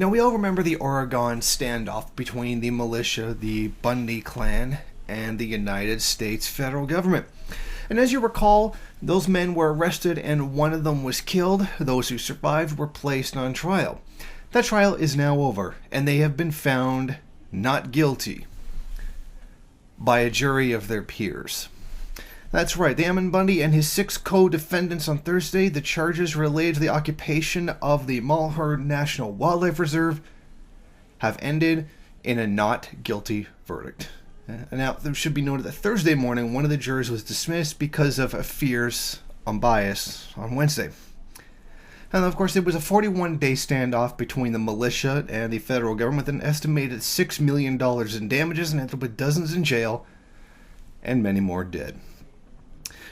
Now, we all remember the Oregon standoff between the militia, the Bundy clan, and the United States federal government. And as you recall, those men were arrested and one of them was killed. Those who survived were placed on trial. That trial is now over, and they have been found not guilty by a jury of their peers. That's right, the Ammon Bundy and his 6 co-defendants on Thursday, the charges related to the occupation of the Malheur National Wildlife Refuge have ended in a not guilty verdict. Now, it should be noted that Thursday morning, one of the jurors was dismissed because of fears on bias on Wednesday. And of course, it was a 41-day standoff between the militia and the federal government with an estimated $6 million in damages, and ended with dozens in jail, and many more dead.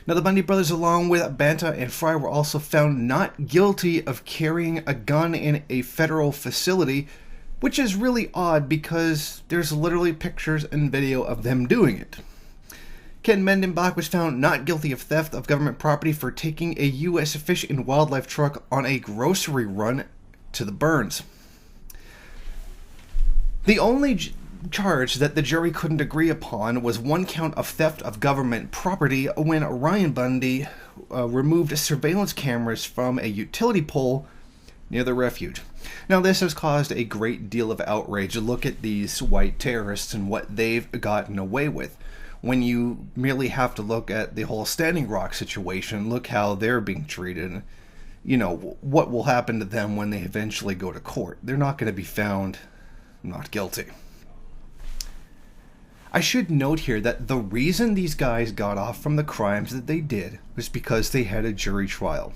Now, the Bundy brothers, along with Banta and Fry, were also found not guilty of carrying a gun in a federal facility, which is really odd because there's literally pictures and video of them doing it. Ken Mendenbach was found not guilty of theft of government property for taking a U.S. Fish and Wildlife truck on a grocery run to the Burns. The only charge that the jury couldn't agree upon was one count of theft of government property when Ryan Bundy removed surveillance cameras from a utility pole near the refuge. Now, this has caused a great deal of outrage. Look at these white terrorists and what they've gotten away with. When you merely have to look at the whole Standing Rock situation, look how they're being treated. You know, what will happen to them when they eventually go to court? They're not going to be found not guilty. I should note here that the reason these guys got off from the crimes that they did was because they had a jury trial.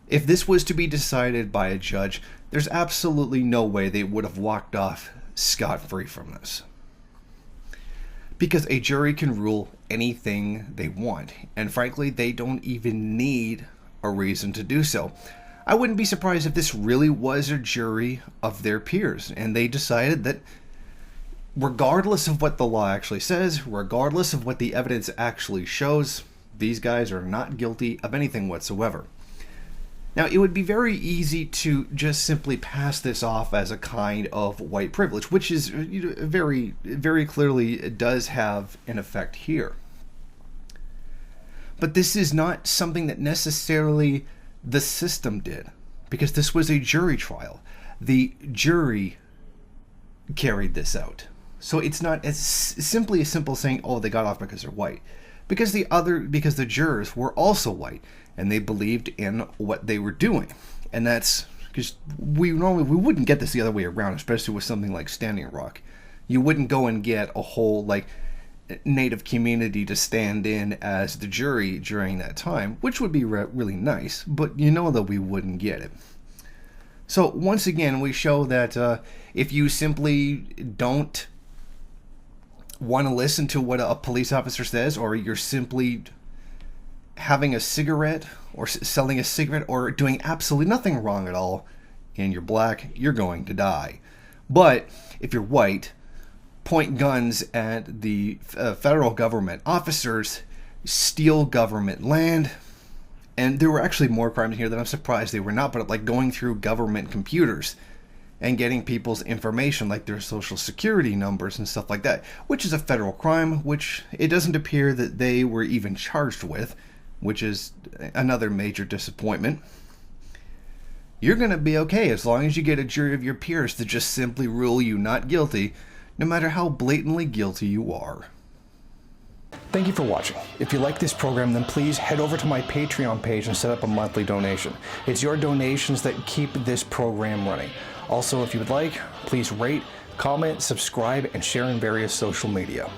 If this was to be decided by a judge, there's absolutely no way they would have walked off scot-free from this. Because a jury can rule anything they want, and frankly, they don't even need a reason to do so. I wouldn't be surprised if this really was a jury of their peers, and they decided that regardless of what the law actually says, regardless of what the evidence actually shows, these guys are not guilty of anything whatsoever. Now, it would be very easy to just simply pass this off as a kind of white privilege, which is very, very clearly does have an effect here. But this is not something that necessarily the system did, because this was a jury trial. The jury carried this out. So it's not as simply as simple saying, oh, they got off because they're white. Because the jurors were also white, and they believed in what they were doing. And that's because we wouldn't get this the other way around, especially with something like Standing Rock. You wouldn't go and get a whole native community to stand in as the jury during that time, which would be really nice, but you know that we wouldn't get it. So once again, we show that if you simply don't want to listen to what a police officer says, or you're simply having a cigarette or selling a cigarette or doing absolutely nothing wrong at all, and you're black, you're going to die. But if you're white, point guns at the federal government officers, steal government land, and there were actually more crimes here that I'm surprised they were not, but like going through government computers and getting people's information, like their social security numbers and stuff like that, which is a federal crime, which it doesn't appear that they were even charged with, which is another major disappointment. You're going to be okay as long as you get a jury of your peers to just simply rule you not guilty, no matter how blatantly guilty you are. Thank you for watching. If you like this program, then please head over to my Patreon page and set up a monthly donation. It's your donations that keep this program running. Also, if you would like, please rate, comment, subscribe, and share in various social media.